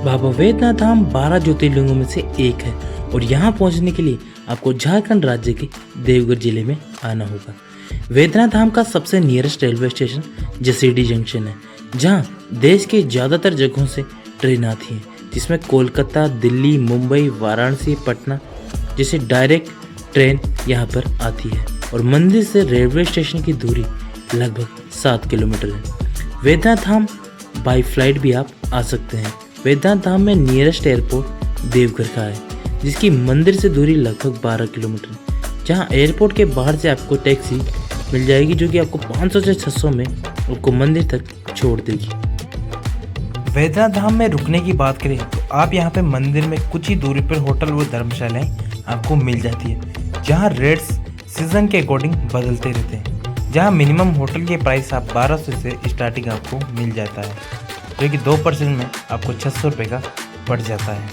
बाबा वैद्यनाथ धाम 12 ज्योतिर्लिंगों में से एक है और यहाँ पहुँचने के लिए आपको झारखंड राज्य के देवघर जिले में आना होगा। वैद्यनाथ धाम का सबसे nearest railway station Jasidih junction है, जहाँ देश के ज़्यादातर जगहों से ट्रेन आती है, जिसमें कोलकाता, दिल्ली, मुंबई, वाराणसी, पटना जैसे डायरेक्ट ट्रेन यहाँ पर आती है और मंदिर से रेलवे स्टेशन की दूरी लगभग 7 किलोमीटर है। वैद्यनाथ धाम बाई फ्लाइट भी आप आ सकते हैं। वैद्यनाथ धाम में नियरेस्ट एयरपोर्ट देवघर का है, जिसकी मंदिर से दूरी लगभग 12 किलोमीटर है, जहां एयरपोर्ट के बाहर से आपको टैक्सी मिल जाएगी जो कि आपको 500 से 600 में आपको मंदिर तक छोड़ देगी। वैद्यनाथ धाम में रुकने की बात करें तो आप यहाँ पे मंदिर में कुछ ही दूरी पर होटल व धर्मशालाएं आपको मिल जाती है, जहाँ रेट्स सीजन के अकॉर्डिंग बदलते रहते हैं, जहाँ मिनिमम होटल के प्राइस आप 1200 से स्टार्टिंग आपको मिल जाता है, जो कि 2% में आपको 600 रुपये का पड़ जाता है।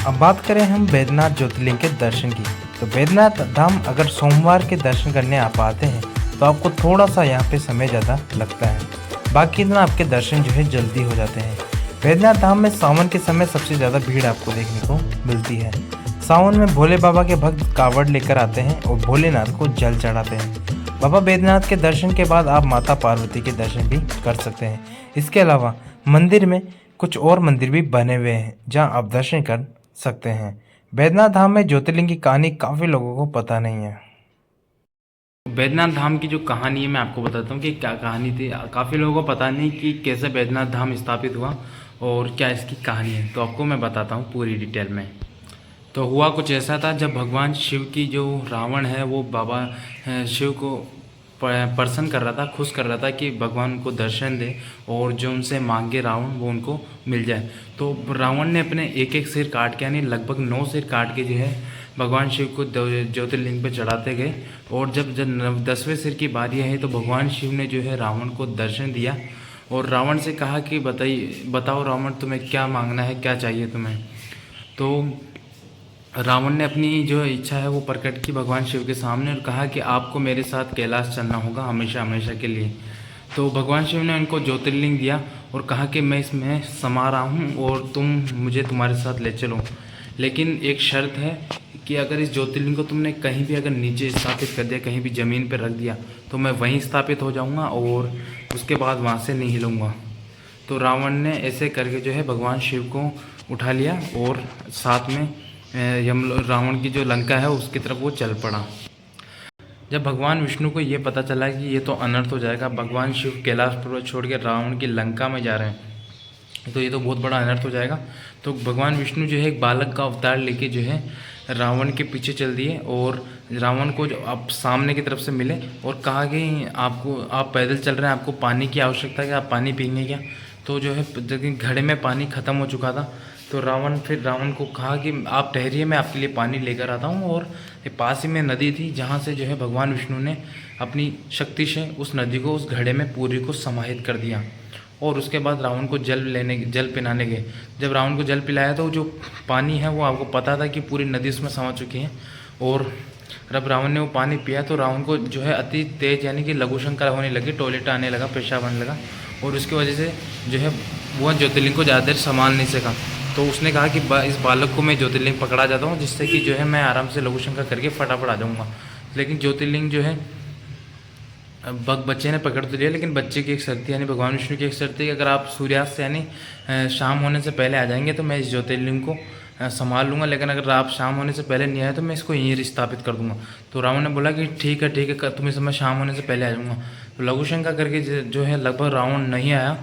अब बात करें हम वैद्यनाथ ज्योतिर्लिंग के दर्शन की, तो वैद्यनाथ धाम अगर सोमवार के दर्शन करने आप आते हैं तो आपको थोड़ा सा यहाँ पे समय ज़्यादा लगता है, बाकी दिन आपके दर्शन जो है जल्दी हो जाते हैं। वैद्यनाथ धाम में सावन के समय सबसे ज़्यादा भीड़ आपको देखने को मिलती है। सावन में भोले बाबा के भक्त कावड़ लेकर आते हैं और भोलेनाथ को जल चढ़ाते हैं। बाबा वैद्यनाथ के दर्शन के बाद आप माता पार्वती के दर्शन भी कर सकते हैं। इसके अलावा मंदिर में कुछ और मंदिर भी बने हुए हैं जहां आप दर्शन कर सकते हैं। वैद्यनाथ धाम में ज्योतिर्लिंग की कहानी काफ़ी लोगों को पता नहीं है। वैद्यनाथ धाम की जो कहानी है मैं आपको बताता हूँ कि क्या कहानी थी। काफ़ी लोगों को पता नहीं कि कैसे वैद्यनाथ धाम स्थापित हुआ और क्या इसकी कहानी है, तो आपको मैं बताता हूँ पूरी डिटेल में। तो हुआ कुछ ऐसा था, जब भगवान शिव की जो रावण है वो बाबा शिव को प्रसन्न कर रहा था, खुश कर रहा था कि भगवान उनको दर्शन दे और जो उनसे मांगे रावण वो उनको मिल जाए। तो रावण ने अपने एक एक सिर काट के, यानी लगभग 9 सिर काट के जो है भगवान शिव को ज्योतिर्लिंग पे चढ़ाते गए। और जब 10वें सिर की बारी आई तो भगवान शिव ने जो है रावण को दर्शन दिया और रावण से कहा कि बताओ रावण, तुम्हें क्या मांगना है, क्या चाहिए तुम्हें। तो रावण ने अपनी जो इच्छा है वो प्रकट की भगवान शिव के सामने और कहा कि आपको मेरे साथ कैलाश चलना होगा हमेशा हमेशा के लिए। तो भगवान शिव ने उनको ज्योतिर्लिंग दिया और कहा कि मैं इसमें समा रहा हूँ और तुम मुझे तुम्हारे साथ ले चलो, लेकिन एक शर्त है कि अगर इस ज्योतिर्लिंग को तुमने कहीं भी अगर नीचे स्थापित कर दिया, कहीं भी ज़मीन पर रख दिया, तो मैं वहीं स्थापित हो जाऊँगा और उसके बाद वहाँ से नहीं हिलूँगा। तो रावण ने ऐसे करके जो है भगवान शिव को उठा लिया और साथ में रावण की जो लंका है उसकी तरफ वो चल पड़ा। जब भगवान विष्णु को ये पता चला कि ये तो अनर्थ हो जाएगा, भगवान शिव कैलाश पर्वत छोड़ के रावण की लंका में जा रहे हैं, तो ये तो बहुत बड़ा अनर्थ हो जाएगा। तो भगवान विष्णु जो है एक बालक का अवतार लेके जो है रावण के पीछे चल दिए और रावण को जो आप सामने की तरफ से मिले और कहा कि आप पैदल चल रहे हैं, आपको पानी की आवश्यकता है, कि आप पानी पीएंगे क्या। तो जो है जब घड़े में पानी ख़त्म हो चुका था तो रावण को कहा कि आप ठहरिए, मैं आपके लिए पानी लेकर आता हूँ। और पास ही में नदी थी जहाँ से जो है भगवान विष्णु ने अपनी शक्ति से उस नदी को उस घड़े में पूरी को समाहित कर दिया और उसके बाद रावण को जल पिलाने गए। जब रावण को जल पिलाया तो जो पानी है वो आपको पता था कि पूरी नदी उसमें समा चुकी है और जब रावण ने वो पानी पिया तो रावण को जो है अति तेज यानी कि लघु शंका होने लगी, टॉयलेट आने लगा, पेशाब आने लगा और उसकी वजह से जो है वो ज्योतिर्लिंग को ज़्यादा देर संभाल नहीं सका। तो उसने कहा कि इस बालक को मैं ज्योतिर्लिंग पकड़ा जाता हूँ, जिससे कि जो है मैं आराम से लघु शंका करके फटाफट आ जाऊँगा। लेकिन ज्योतिर्लिंग जो है बच्चे ने पकड़ तो लिया, लेकिन बच्चे की एक शर्त यानी भगवान विष्णु की एक शर्त थी कि अगर आप सूर्यास्त यानी शाम होने से पहले आ जाएंगे तो मैं इस ज्योतिर्लिंग को संभाल लूँगा, लेकिन अगर आप शाम होने से पहले नहीं आए तो मैं इसको यहीं स्थापित कर दूँगा। तो रावण ने बोला कि ठीक है तुम इस समय शाम होने से पहले आ जाऊँगा। तो लघु शंका करके जो है लगभग रावण नहीं आया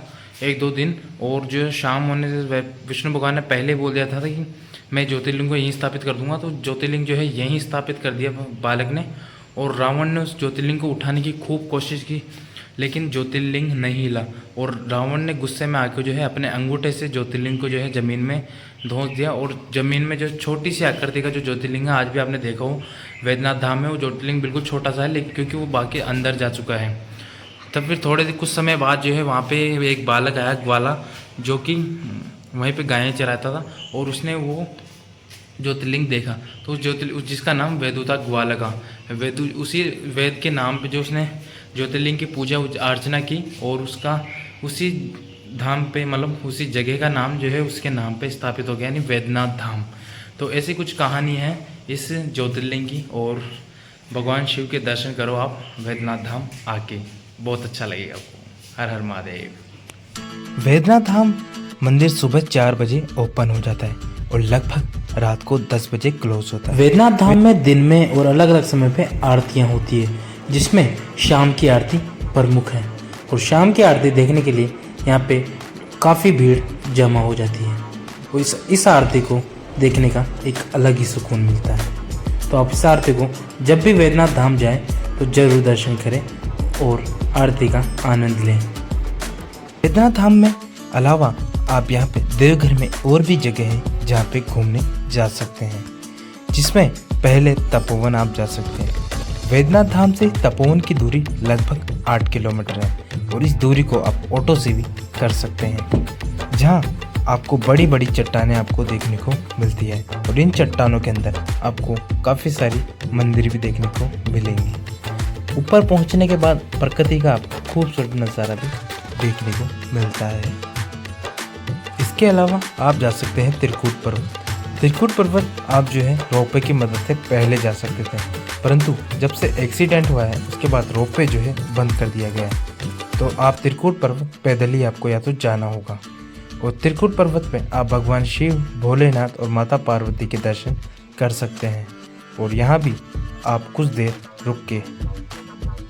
1-2 दिन, और जो शाम होने से विष्णु भगवान ने पहले बोल दिया था कि मैं ज्योतिर्लिंग को यहीं स्थापित कर दूँगा। तो ज्योतिर्लिंग जो है यहीं स्थापित कर दिया बालक ने और रावण ने उस ज्योतिर्लिंग को उठाने की खूब कोशिश की, लेकिन ज्योतिर्लिंग नहीं हिला और रावण ने गुस्से में आकर जो है अपने अंगूठे से ज्योतिर्लिंग को जो है ज़मीन में धंस दिया। और ज़मीन में जो छोटी सी आकृति का जो ज्योतिर्लिंग है, आज भी आपने देखा हो वैद्यनाथ धाम में, वो ज्योतिर्लिंग बिल्कुल छोटा सा है, लेकिन क्योंकि वो बाकी अंदर जा चुका है। तब फिर कुछ समय बाद जो है वहाँ पे एक बालक आया, ग्वाला, जो कि वहीं पे गायें चराता था और उसने वो ज्योतिर्लिंग देखा। तो उस जिसका नाम वेदू था, ग्वाला का वेदू, उसी वेद के नाम पे जो उसने ज्योतिर्लिंग की पूजा अर्चना की और उसका उसी धाम पे मतलब उसी जगह का नाम जो है उसके नाम पे स्थापित हो गया, यानी वैद्यनाथ धाम। तो ऐसी कुछ कहानी है इस ज्योतिर्लिंग की, और भगवान शिव के दर्शन करो आप वैद्यनाथ धाम आके, बहुत अच्छा लगेगा आपको। हर हर महादेव। वैद्यनाथ धाम मंदिर सुबह 4 बजे ओपन हो जाता है और लगभग रात को 10 बजे क्लोज होता है। वैद्यनाथ धाम में दिन में और अलग अलग समय पे आरतियाँ होती है, जिसमें शाम की आरती प्रमुख है। और शाम की आरती देखने के लिए यहाँ पे काफ़ी भीड़ जमा हो जाती है। और इस आरती को देखने का एक अलग ही सुकून मिलता है। तो आप इस आरती को जब भी वैद्यनाथ धाम जाएं तो ज़रूर दर्शन करें और आरती का आनंद लें। वैद्यनाथ धाम में अलावा आप यहाँ पे देवघर में और भी जगह है जहाँ पे घूमने जा सकते हैं, जिसमें पहले तपोवन आप जा सकते हैं। वैद्यनाथ धाम से तपोवन की दूरी लगभग 8 किलोमीटर है और इस दूरी को आप ऑटो से भी कर सकते हैं, जहाँ आपको बड़ी बड़ी चट्टानें आपको देखने को मिलती है और इन चट्टानों के अंदर आपको काफ़ी सारी मंदिर भी देखने को मिलेंगे। ऊपर पहुँचने के बाद प्रकृति का आपको खूबसूरत नज़ारा भी देखने को मिलता है। इसके अलावा आप जा सकते हैं त्रिकूट पर्वत। त्रिकूट पर्वत आप जो है रोपवे की मदद से पहले जा सकते थे, परंतु जब से एक्सीडेंट हुआ है उसके बाद रोपवे जो है बंद कर दिया गया है। तो आप त्रिकूट पर्वत पैदल ही आपको या तो जाना होगा। और त्रिकूट पर्वत पे आप भगवान शिव, भोलेनाथ और माता पार्वती के दर्शन कर सकते हैं। और यहाँ भी आप कुछ देर रुक के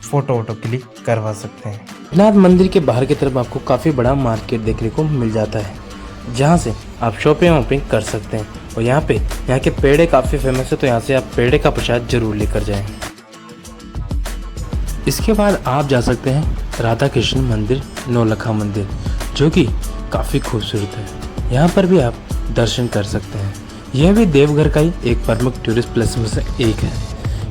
फ़ोटो क्लिक करवा सकते हैं। वैद्यनाथ मंदिर के बाहर की तरफ आपको काफ़ी बड़ा मार्केट देखने को मिल जाता है, जहाँ से आप शॉपिंग वॉपिंग कर सकते हैं। और यहाँ के पेड़े काफ़ी फेमस है, तो यहाँ से आप पेड़े का प्रसाद जरूर लेकर जाएं। इसके बाद आप जा सकते हैं राधा कृष्ण मंदिर, नौलखा मंदिर, जो कि काफ़ी खूबसूरत है। यहाँ पर भी आप दर्शन कर सकते हैं। यह भी देवघर का ही एक प्रमुख टूरिस्ट प्लेस में से एक है।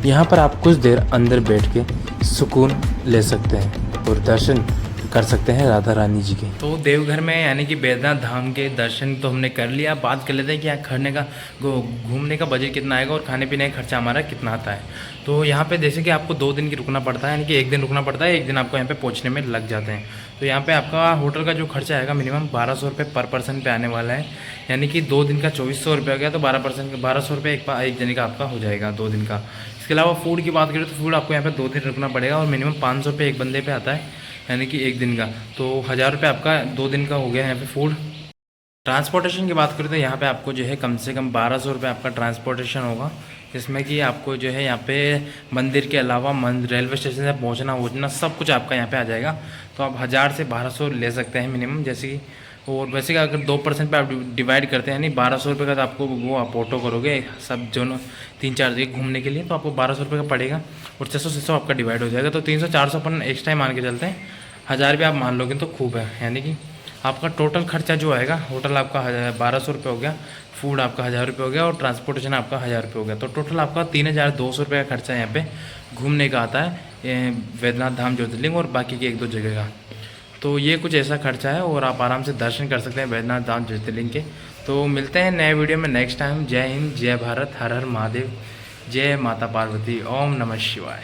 यहाँ पर आप कुछ देर अंदर बैठ के सुकून ले सकते हैं और दर्शन कर सकते हैं राधा रानी जी के। तो देवघर में यानी कि वैद्यनाथ धाम के दर्शन तो हमने कर लिया। बात कर लेते हैं कि यहाँ खड़ने का घूमने का बजट कितना आएगा और खाने पीने का खर्चा हमारा कितना आता है। तो यहाँ पे जैसे कि आपको 2 दिन की रुकना पड़ता है, यानी कि 1 दिन रुकना पड़ता है, 1 दिन आपको यहाँ पे पहुँचने में लग जाते हैं। तो यहाँ पे आपका होटल का जो खर्चा आएगा मिनिमम 1200 रुपये पर पर्सन पे आने वाला है, यानी कि 2 दिन का 2400 रुपये हो गया। तो 1200 रुपये एक जने का आपका हो जाएगा 2 दिन का। इसके अलावा फूड की बात करें तो फूड आपको यहाँ पे 2 दिन रुकना पड़ेगा और मिनिमम 500 रुपये एक बंदे पे आता है, यानी कि 1 दिन का। तो 1000 रुपये आपका 2 दिन का हो गया यहाँ पे फूड। ट्रांसपोर्टेशन की बात करें तो यहाँ पे आपको जो है कम से कम 1200 रुपये आपका ट्रांसपोर्टेशन होगा, जिसमें कि आपको जो है यहाँ पे मंदिर के अलावा रेलवे स्टेशन से पहुँचना सब कुछ आपका यहाँ पे आ जाएगा। तो आप 1000 से 1200 ले सकते हैं मिनिमम, जैसे कि। और वैसे कि अगर 2% पे आप डिवाइड करते हैं, यानी 1200 रुपये का तो आपको वो आप ऑटो करोगे सब जो 3-4 जगह घूमने के लिए, तो आपको 1200 रुपये का पड़ेगा और 600 आपका डिवाइड हो जाएगा। तो 300-400 अपन एक्स्ट्रा मान के चलते हैं, 1000 भी आप मान लोगे तो खूब है। यानी कि आपका टोटल खर्चा जो आएगा, होटल आपका 1200 रुपये हो गया, फूड आपका 1000 रुपये हो गया और ट्रांसपोर्टेशन आपका 1000 रुपये हो गया। तो टोटल आपका 3200 रुपये का खर्चा यहाँ पे घूमने का आता है वैद्यनाथ धाम ज्योतिर्लिंग और बाकी की 1-2 जगह का। तो ये कुछ ऐसा खर्चा है और आप आराम से दर्शन कर सकते हैं वैद्यनाथ धाम ज्योतिर्लिंग के। तो मिलते हैं नए वीडियो में नेक्स्ट टाइम। जय हिंद, जय भारत, हर हर महादेव, जय माता पार्वती, ओम नमः शिवाय।